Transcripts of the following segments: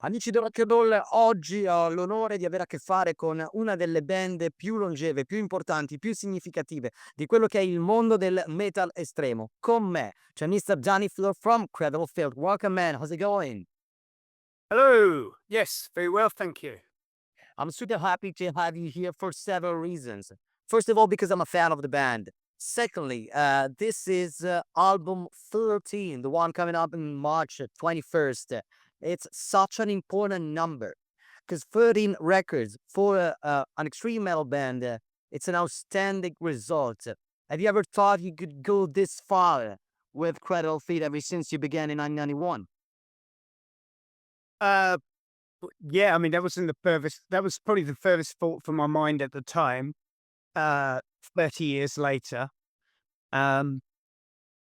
Amici del Rock and Roll, oggi ho l'onore di avere a che fare con una delle band più longeve, più importanti, più significative di quello che è il mondo del metal estremo. Con me c'è Mr. Dani Filth from Dani Filth. Welcome, man. How's it going? Hello. Yes, very well, thank you. I'm super happy to have you here for several reasons. First of all, because I'm a fan of the band. Secondly, this is album 13, the one coming up in March 21st. It's such an important number because 13 records for an extreme metal band, it's an outstanding result. Have you ever thought you could go this far with Cradle Feet ever since you began in 1991? Uh, yeah, I mean, that was probably the furthest thought from my mind at the time. 30 years later. Um,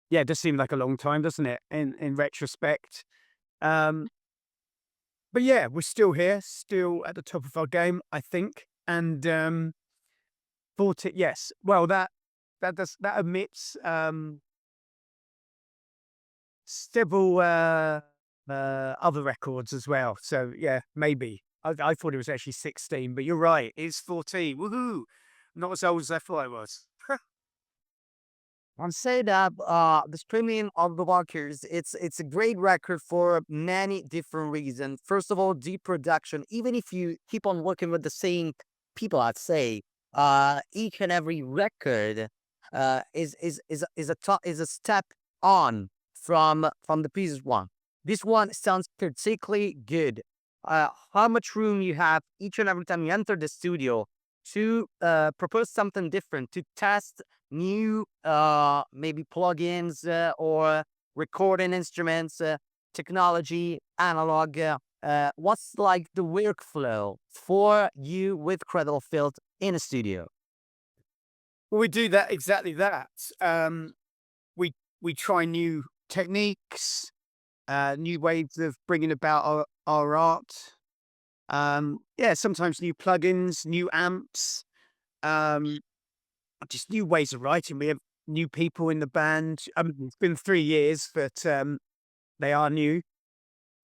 yeah, it does seem like a long time, doesn't it? In retrospect. Um, but yeah, we're still here, still at the top of our game, I think. And 40, yes. Well, that omits several other records as well. So yeah, maybe. I thought it was actually 16, but you're right. It's 14. Woohoo! Not as old as I thought I was. I'd say that the Screaming of the Valkyries, it's a great record for many different reasons. First of all, deep production. Even if you keep on working with the same people, I'd say each and every record is a step on from the previous one. This one sounds particularly good. How much room you have each and every time you enter the studio to propose something different, to test new maybe plugins or recording instruments, technology, analog. What's like the workflow for you with Cradle Filth in a studio? Well, we do that exactly that. We try new techniques, new ways of bringing about our art. Yeah, sometimes new plugins, new amps. Um, just new ways of writing. We have new people in the band. It's been 3 years, but they are new,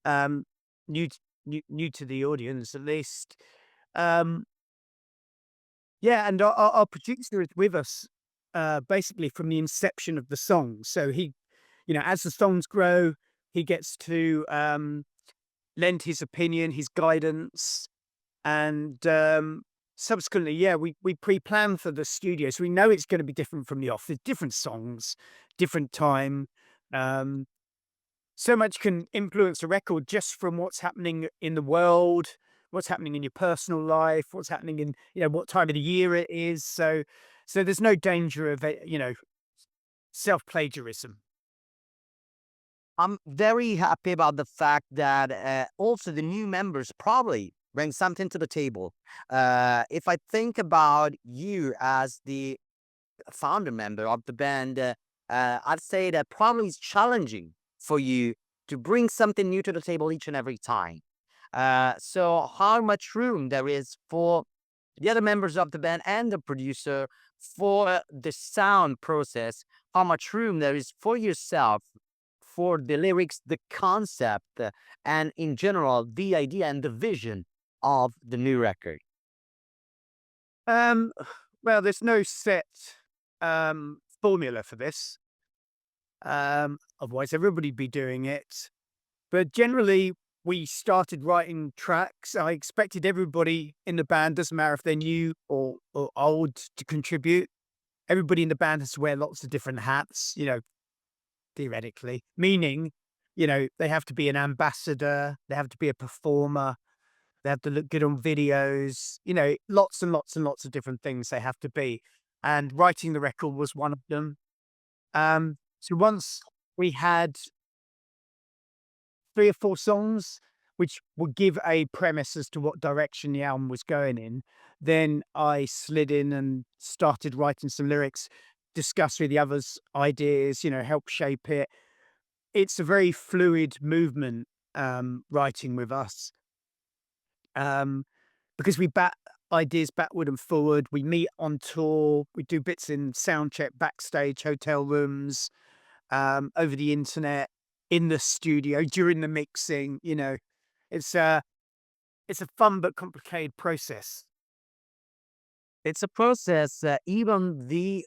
um, new to the audience at least. Um, yeah, and our producer is with us basically from the inception of the song. So he, as the songs grow, he gets to lend his opinion, his guidance, and subsequently, yeah, we pre-plan for the studio, so we know it's going to be different from the off. There's different songs, different time. Um, so much can influence a record just from what's happening in the world, what's happening in your personal life, what's happening in what time of the year it is. So there's no danger of self plagiarism. I'm very happy about the fact that also the new members probably bring something to the table. If I think about you as the founder member of the band, I'd say that probably it's challenging for you to bring something new to the table each and every time. So, how much room there is for the other members of the band and the producer for the sound process? How much room there is for yourself for the lyrics, the concept, and in general, the idea and the vision of the new record? Um, well, there's no set formula for this. Otherwise, everybody'd be doing it. But generally, we started writing tracks. I expected everybody in the band, doesn't matter if they're new or old, to contribute. Everybody in the band has to wear lots of different hats, theoretically, meaning, they have to be an ambassador, they have to be a performer, they have to look good on videos, lots and lots and lots of different things they have to be. And writing the record was one of them. So once we had 3 or 4 songs, which would give a premise as to what direction the album was going in, then I slid in and started writing some lyrics, discuss with the others ideas, help shape it. It's a very fluid movement, writing with us, um, because we bat ideas backward and forward. We meet on tour. We do bits in sound check, backstage, hotel rooms, over the internet, in the studio, during the mixing, It's a it's a fun but complicated process. It's a process, even the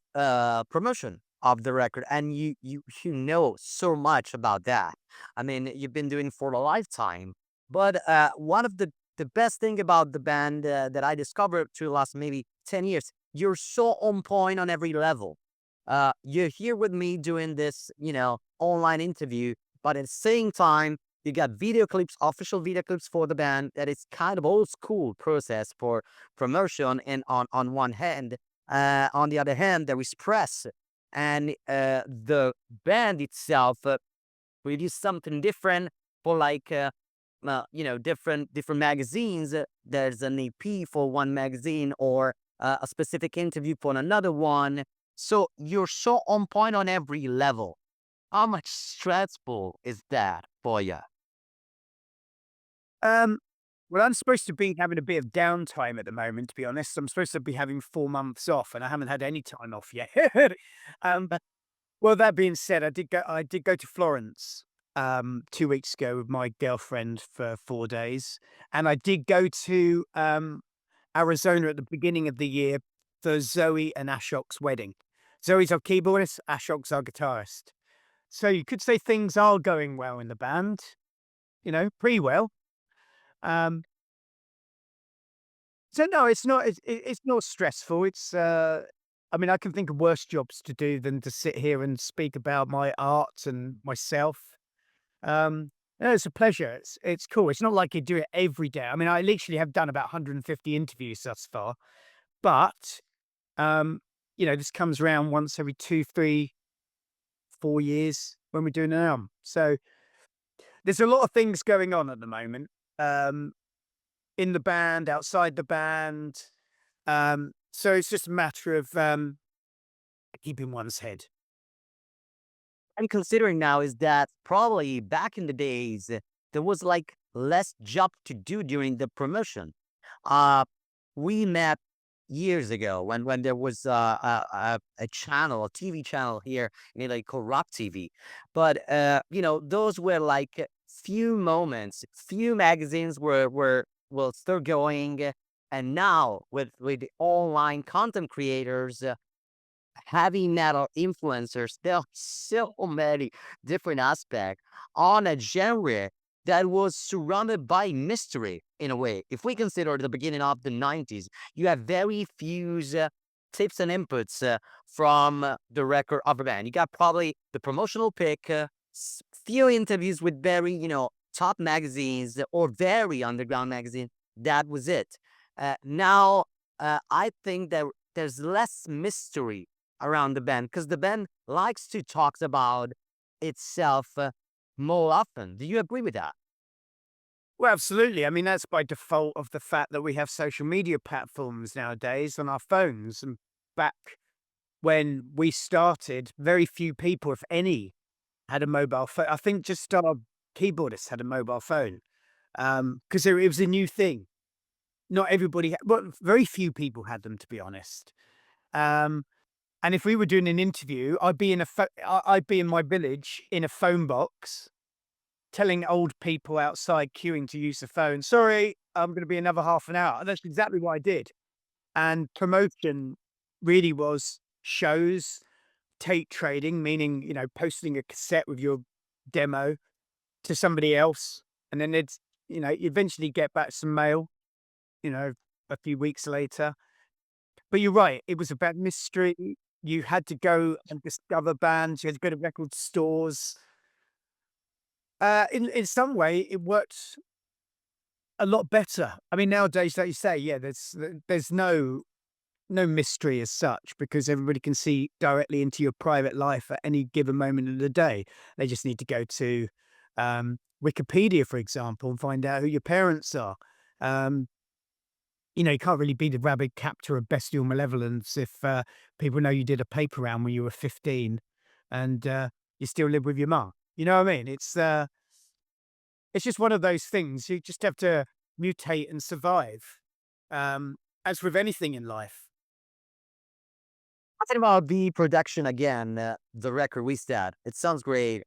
promotion of the record, and you know so much about that. I mean, you've been doing for a lifetime. But one of the best thing about the band that I discovered through the last maybe 10 years, you're so on point on every level. You're here with me doing this, online interview, but at the same time, you got video clips, official video clips for the band. That is kind of old school process for promotion. And on one hand, on the other hand, there is press, and the band itself produce something different for like different magazines. There's an EP for one magazine, or a specific interview for another one. So you're so on point on every level. How much stressful is that for you? Um, well, I'm supposed to be having a bit of downtime at the moment, to be honest. I'm supposed to be having 4 months off, and I haven't had any time off yet. But well, that being said, I did go to Florence 2 weeks ago with my girlfriend for 4 days, and I did go to Arizona at the beginning of the year for Zoe and Ashok's wedding. Zoe's our keyboardist, Ashok's our guitarist. So you could say things are going well in the band, pretty well. Um, so no, it's not stressful. I mean, I can think of worse jobs to do than to sit here and speak about my art and myself. No, it's a pleasure. It's cool. It's not like you do it every day. I mean, I literally have done about 150 interviews thus far, but this comes around once every 2, 3, 4 years when we're doing an album. So there's a lot of things going on at the moment. Um, in the band, outside the band. So it's just a matter of keeping one's head. I'm considering now is that probably back in the days, there was like less job to do during the promotion. Uh, we met years ago when there was a channel, a TV channel here in Italy called Rock TV. But those were like few moments, few magazines were well still going. And now with the online content creators, heavy metal influencers, there are so many different aspects on a genre that was surrounded by mystery in a way. If we consider the beginning of the 90s, you have very few tips and inputs from the record of a band. You got probably the promotional pick, few interviews with very, top magazines or very underground magazine. That was it. Now, I think that there's less mystery around the band because the band likes to talk about itself more often. Do you agree with that? Well, absolutely. I mean, that's by default of the fact that we have social media platforms nowadays on our phones. And back when we started, very few people, if any, had a mobile phone. I think just our keyboardists had a mobile phone because it was a new thing. Not everybody, well, very few people had them, to be honest. Um, And if we were doing an interview, I'd be in my village in a phone box, telling old people outside queuing to use the phone, "Sorry, I'm going to be another half an hour." And that's exactly what I did. And promotion really was shows, tape trading, meaning posting a cassette with your demo to somebody else, and then you eventually get back some mail, you know, a few weeks later. But you're right, it was about mystery. You had to go and discover bands, you had to go to record stores. In some way, it worked a lot better. I mean, nowadays, like you say, yeah, there's no mystery as such because everybody can see directly into your private life at any given moment of the day. They just need to go to Wikipedia, for example, and find out who your parents are. Um, you can't really be the rabid captor of bestial malevolence if people know you did a paper round when you were 15 and you still live with your mum. You know what I mean? It's just one of those things. You just have to mutate and survive, as with anything in life. Talking about the production again, the record we said, it sounds great.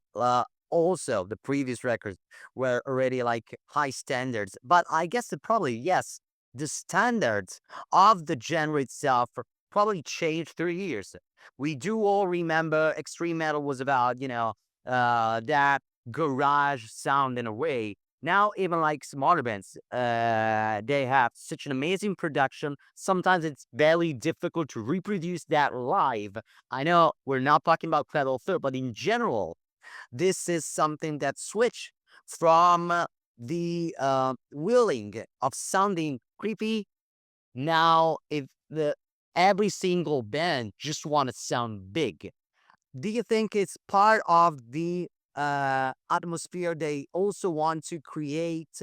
also the previous records were already like high standards. But I guess it probably, yes, the standards of the genre itself probably changed through years. We do all remember extreme metal was about, that garage sound in a way. Now, even like smaller bands, they have such an amazing production. Sometimes it's very difficult to reproduce that live. I know we're not talking about Cradle Filth, but in general, this is something that switched from the willing of sounding creepy. Now, if the every single band just want to sound big, do you think it's part of the atmosphere they also want to create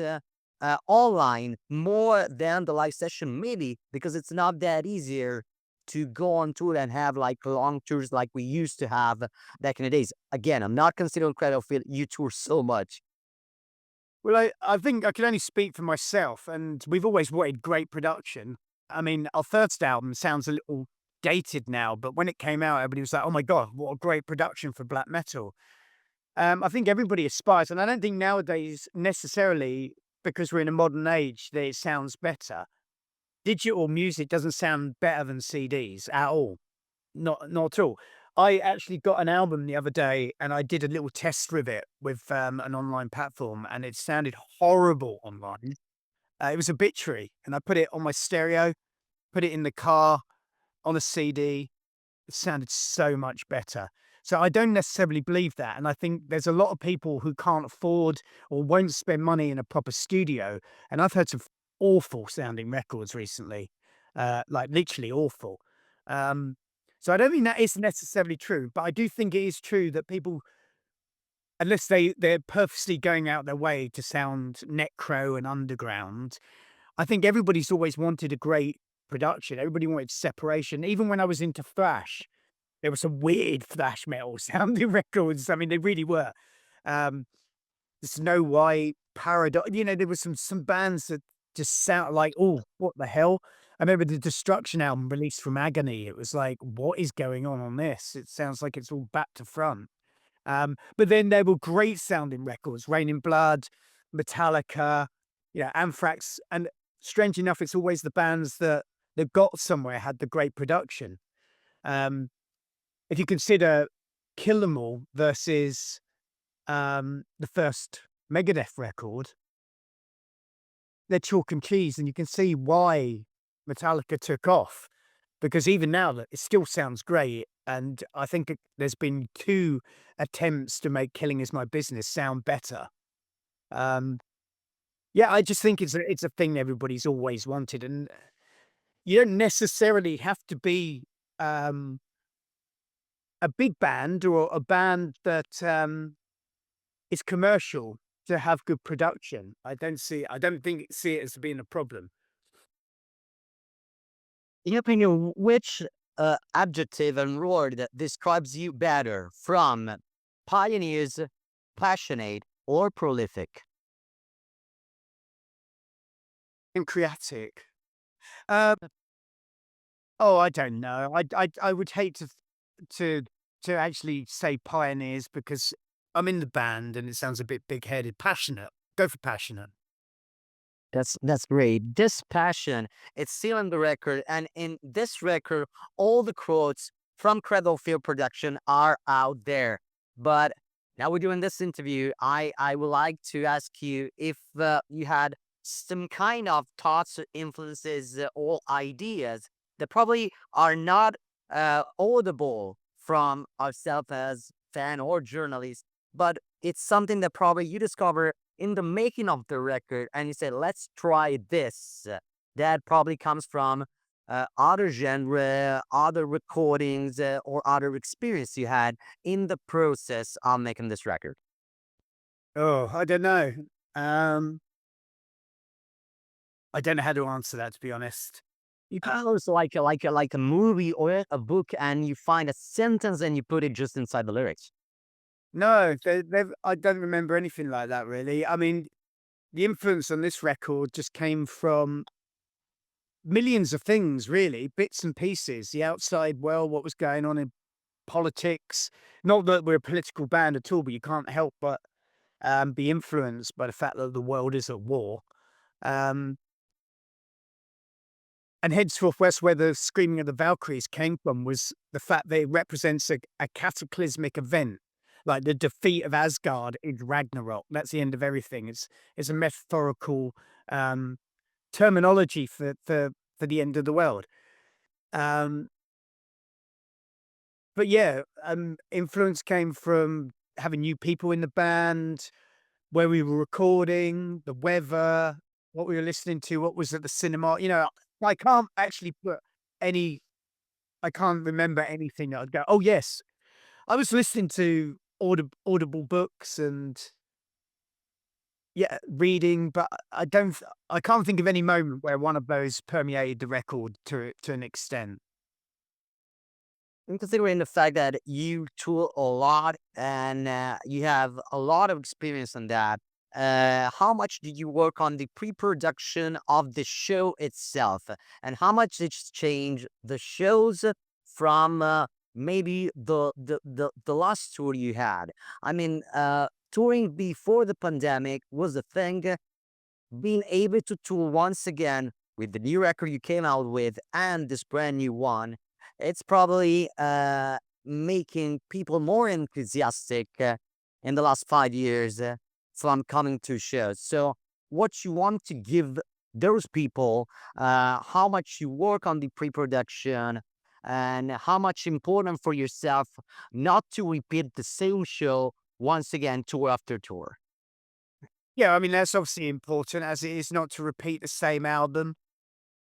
online more than the live session? Maybe because it's not that easier to go on tour and have like long tours like we used to have back in the days. Again, I'm not considering Cradle of Filth. You tour so much. Well, I think I can only speak for myself, and we've always wanted great production. I mean, our first album sounds a little dated now, but when it came out, everybody was like, "Oh my god, what a great production for black metal!" I think everybody aspires, and I don't think nowadays necessarily because we're in a modern age that it sounds better. Digital music doesn't sound better than CDs at all. Not at all. I actually got an album the other day and I did a little test with it with an online platform and it sounded horrible online. It was Obituary and I put it on my stereo, put it in the car on a CD. It sounded so much better. So I don't necessarily believe that. And I think there's a lot of people who can't afford or won't spend money in a proper studio. And I've heard some awful sounding records recently, like literally awful. Um, so I don't think that is necessarily true, but I do think it is true that people, unless they're purposely going out their way to sound necro and underground, I think everybody's always wanted a great production. Everybody wanted separation. Even when I was into thrash, there were some weird thrash metal sounding records. I mean, they really were. Um, the Snow White, Paradox. There were some bands that just sound like, oh, what the hell? I remember the Destruction album released from Agony. It was like, what is going on this? It sounds like it's all back to front. But then there were great sounding records, Rain in Blood, Metallica, Anthrax. And strange enough, it's always the bands that got somewhere had the great production. If you consider Kill 'Em All versus the first Megadeth record, they're chalk and cheese, and you can see why Metallica took off. Because even now, it still sounds great, and I think there's been 2 attempts to make "Killing Is My Business" sound better. Um, yeah, I just think it's a thing everybody's always wanted, and you don't necessarily have to be a big band or a band that is commercial to have good production. I don't see it as being a problem. In your opinion, which adjective and word that describes you better from pioneers, passionate, or prolific? Pancreatic. Uh, oh, I don't know. I would hate to to actually say pioneers because I'm in the band and it sounds a bit big-headed. Passionate. Go for passionate. That's great. This passion, it's still in the record, and in this record, all the quotes from Cradle Field production are out there. But now we're doing this interview. I would like to ask you if you had some kind of thoughts, or influences, or ideas that probably are not audible from ourselves as fan or journalist, but it's something that probably you discover in the making of the record and you say, let's try this. That probably comes from other genre, other recordings, or other experience you had in the process of making this record. Oh, I don't know. Um, I don't know how to answer that, to be honest. You can also like a movie or a book, and you find a sentence and you put it just inside the lyrics. No, I don't remember anything like that, really. I mean, the influence on this record just came from millions of things, really, bits and pieces, the outside world, what was going on in politics. Not that we're a political band at all, but you can't help but be influenced by the fact that the world is at war. Um, and henceforth, that's where the Screaming of the Valkyries came from, was the fact that it represents a cataclysmic event, like the defeat of Asgard in Ragnarok. That's the end of everything. It's a metaphorical um, terminology for the end of the world. Um, but yeah, influence came from having new people in the band, where we were recording, the weather, what we were listening to, what was at the cinema. You know, I can't actually put any. I can't remember anything that I'd go, oh yes, I was listening to audible books and yeah, reading, but I don't. I can't think of any moment where one of those permeated the record to an extent. And considering the fact that you tour a lot and you have a lot of experience on that, how much did you work on the pre-production of the show itself, and how much did it change the shows from maybe the last tour you had? I mean, touring before the pandemic was a thing. Being able to tour once again with the new record you came out with and this brand new one, it's probably making people more enthusiastic in the last 5 years from coming to shows. So, what you want to give those people, how much you work on the pre-production, and how much important for yourself not to repeat the same show once again, tour after tour. Yeah, I mean that's obviously important, as it is not to repeat the same album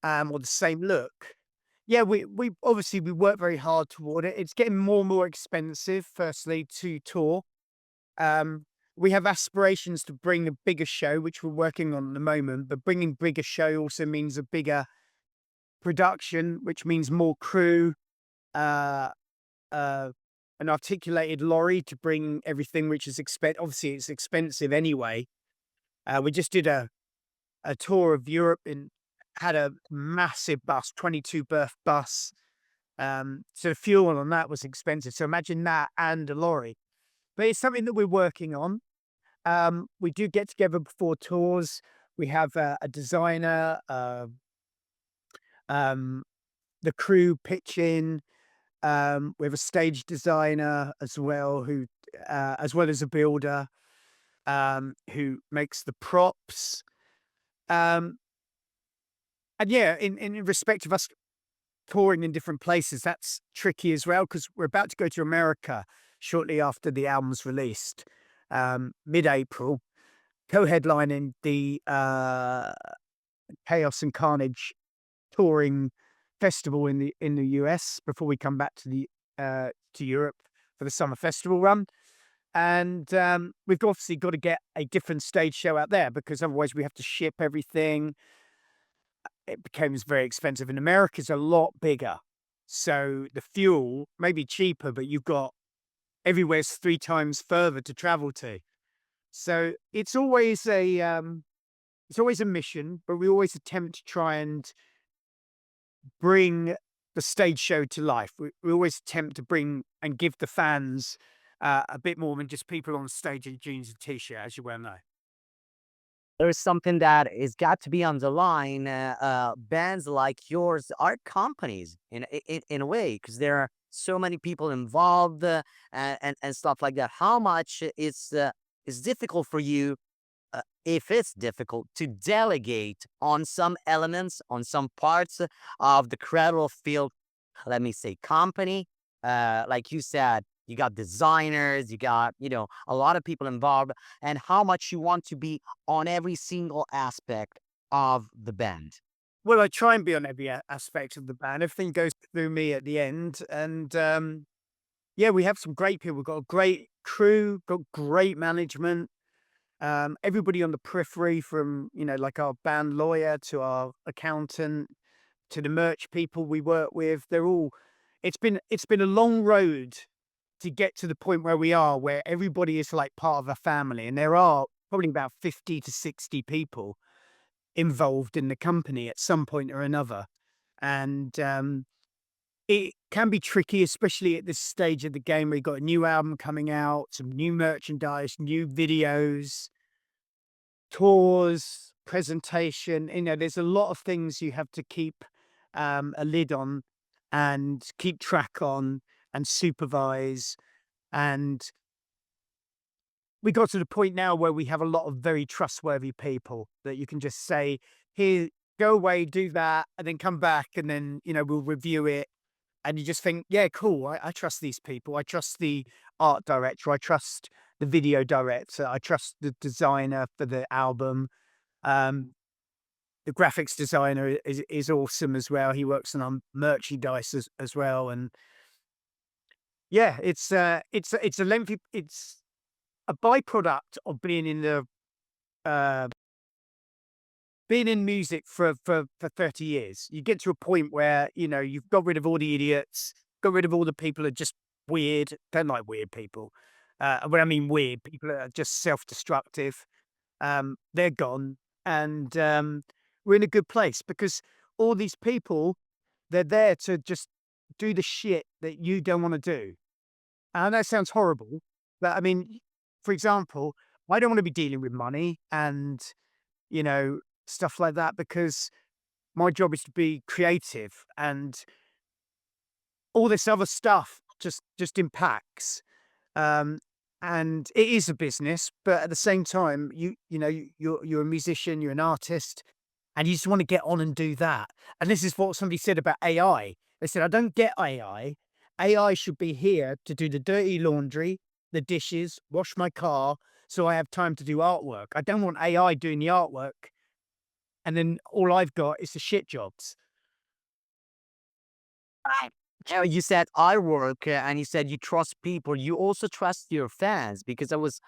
or the same look. Yeah, we obviously we work very hard toward it. It's getting more and more expensive, firstly, to tour. Um, we have aspirations to bring a bigger show, which we're working on at the moment, but bringing bigger show also means a bigger production, which means more crew, uh, uh, an articulated lorry to bring everything, which is obviously it's expensive anyway. We just did a tour of Europe and had a massive bus, 22 berth bus. So the fuel on that was expensive. So imagine that and a lorry. But it's something that we're working on. We do get together before tours. We have a designer, um, the crew pitch in. We have a stage designer as well, who, as well as a builder, who makes the props. Um, and yeah, in respect of us touring in different places, that's tricky as well because we're about to go to America shortly after the album's released, mid-April, co-headlining the Chaos and Carnage touring festival in the US before we come back to Europe for the summer festival run. And we've obviously got to get a different stage show out there because otherwise we have to ship everything. It becomes very expensive. And America's a lot bigger. So the fuel may be cheaper, but you've got everywhere's 3 times further to travel to. So it's always a mission, but we always attempt to try and bring the stage show to life. We always attempt to bring and give the fans a bit more than just people on stage in jeans and t-shirt, as you well know. There's something that is got to be on the line. Bands like yours are companies in a way because there are so many people involved and stuff like that. How much is difficult for you, if it's difficult, to delegate on some elements, on some parts of the credible field, let me say, company. Like you said, you got designers, you got, a lot of people involved, and how much you want to be on every single aspect of the band. Well, I try and be on every aspect of the band. Everything goes through me at the end. And yeah, we have some great people. We've got a great crew, got great management. Everybody on the periphery from, like our band lawyer to our accountant to the merch people we work with. It's been a long road to get to the point where we are, where everybody is like part of a family. And there are probably about 50 to 60 people involved in the company at some point or another. And can be tricky, especially at this stage of the game where you've got a new album coming out, some new merchandise, new videos, tours, presentation. There's a lot of things you have to keep a lid on and keep track on and supervise. And we got to the point now where we have a lot of very trustworthy people that you can just say, here, go away, do that, and then come back, and then, we'll review it. And you just think, yeah, cool. I trust these people. I trust the art director. I trust the video director. I trust the designer for the album. Um, the graphics designer is awesome as well. He works on merchandise as well. And yeah, it's a lengthy, it's a byproduct of uh, being in music for 30 years. You get to a point where, you've got rid of all the idiots, got rid of all the people who are just weird. Don't like weird people. When I mean weird, people that are just self-destructive. They're gone. And we're in a good place because all these people, they're there to just do the shit that you don't want to do. And that sounds horrible. But I mean, for example, I don't want to be dealing with money and, stuff like that, because my job is to be creative, and all this other stuff just impacts. Um, and it is a business, but at the same time, you're a musician, you're an artist, and you just want to get on and do that. And this is what somebody said about AI. They said, I don't get AI. AI should be here to do the dirty laundry, the dishes, wash my car, so I have time to do artwork. I don't want AI doing the artwork, and then all I've got is the shit jobs. Right. You said I work, and you said you trust people. You also trust your fans, because I was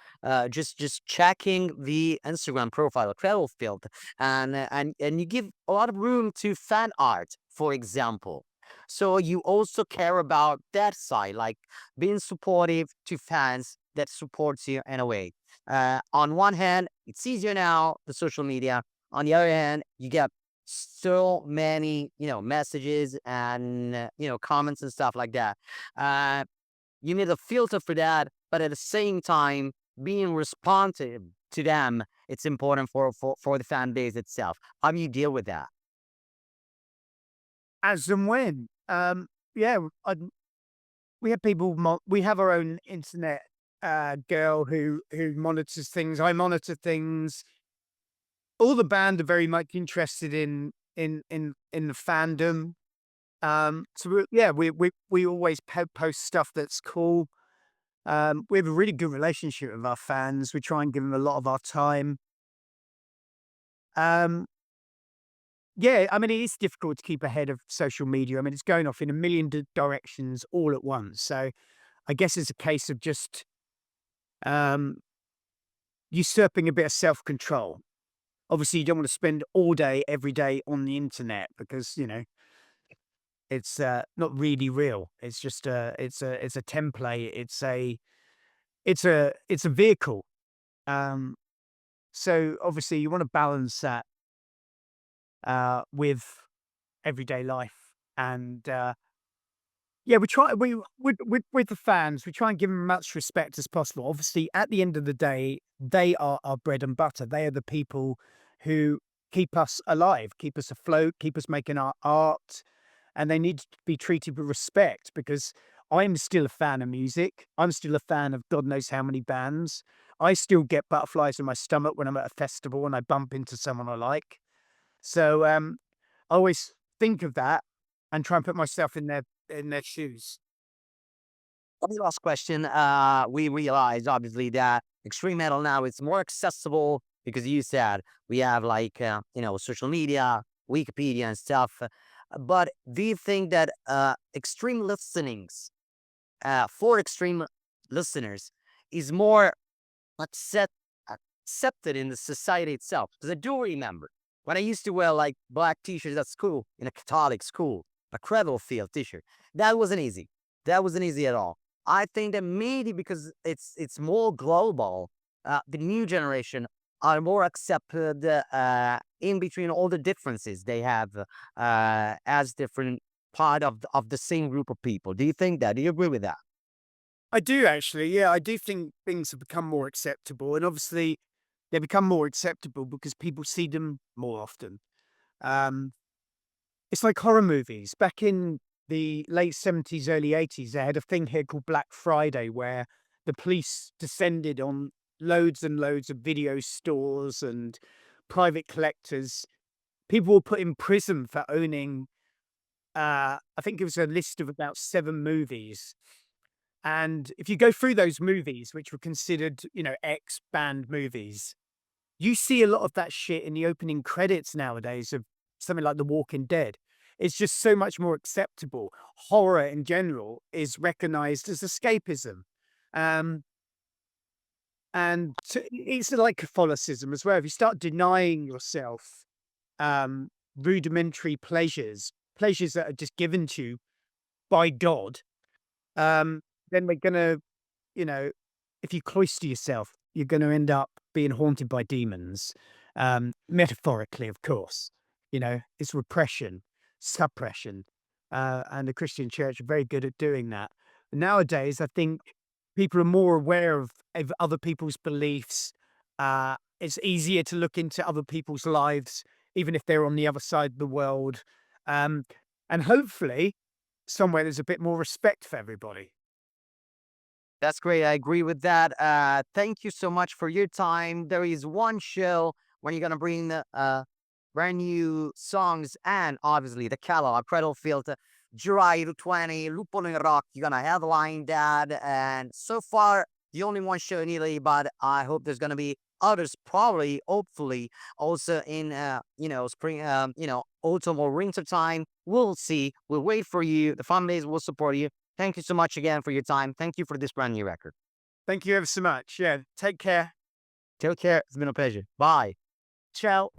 just checking the Instagram profile of Dani Filth, and you give a lot of room to fan art, for example. So you also care about that side, like being supportive to fans that supports you in a way. On one hand, it's easier now, the social media. On the other hand, you get so many, messages and, comments and stuff like that. Uh, you need a filter for that, but at the same time, being responsive to them, it's important for the fan base itself. How do you deal with that? As and when. Yeah, we have people, we have our own internet girl who monitors things. I monitor things. All the band are very much interested in the fandom. So we always post stuff that's cool. We have a really good relationship with our fans. We try and give them a lot of our time. Um, yeah, I mean, it is difficult to keep ahead of social media. I mean, it's going off in a million directions all at once. So I guess it's a case of just um, usurping a bit of self-control. Obviously, you don't want to spend all day, every day on the internet, because, it's not really real. It's just it's a template. It's a vehicle. Um, so obviously, you want to balance that with everyday life. And yeah, we try with the fans. We try and give them as much respect as possible. Obviously, at the end of the day, they are our bread and butter. They are the people who keep us alive, keep us afloat, keep us making our art, and they need to be treated with respect, because I'm still a fan of music. I'm still a fan of God knows how many bands. I still get butterflies in my stomach when I'm at a festival and I bump into someone I like. So I always think of that and try and put myself in their shoes. The last question. We realize obviously that extreme metal now is more accessible because you said we have like social media, Wikipedia and stuff. But do you think that extreme listenings for extreme listeners is more accept, accepted in the society itself? Because I do remember when I used to wear like black t-shirts at school in a Catholic school, a Dani Filth t-shirt. That wasn't easy. That wasn't easy at all. I think that maybe because it's more global, the new generation are more accepted in between all the differences they have as different part of the same group of people. Do you think that? Do you agree with that? I do actually. Yeah, I do think things have become more acceptable, and obviously they become more acceptable because people see them more often. Um, it's like horror movies. Back in the late 70s, early 80s, they had a thing here called Black Friday where the police descended on loads and loads of video stores and private collectors. People were put in prison for owning, I think it was a list of about 7 movies. And if you go through those movies, which were considered, X banned movies, you see a lot of that shit in the opening credits nowadays of something like The Walking Dead. It's just so much more acceptable. Horror in general is recognized as escapism. Um, it's like Catholicism as well. If you start denying yourself rudimentary pleasures that are just given to you by God, um, then we're gonna, you know, if you cloister yourself, you're gonna end up being haunted by demons. Metaphorically, of course. It's repression, suppression. And the Christian church are very good at doing that. Nowadays, I think people are more aware of other people's beliefs. It's easier to look into other people's lives, even if they're on the other side of the world. Um, and hopefully, somewhere there's a bit more respect for everybody. That's great. I agree with that. Thank you so much for your time. There is one show when you're gonna bring the brand new songs and obviously the catalog, Cradle Filter, July 20, Lupo nel Rock. You're gonna headline that, and so far the only one show in Italy, but I hope there's gonna be others, probably, hopefully, also in spring, autumn or winter time. We'll see. We'll wait for you. The fan base will support you. Thank you so much again for your time. Thank you for this brand new record. Thank you ever so much. Yeah, take care. Take care. It's been a pleasure. Bye. Ciao.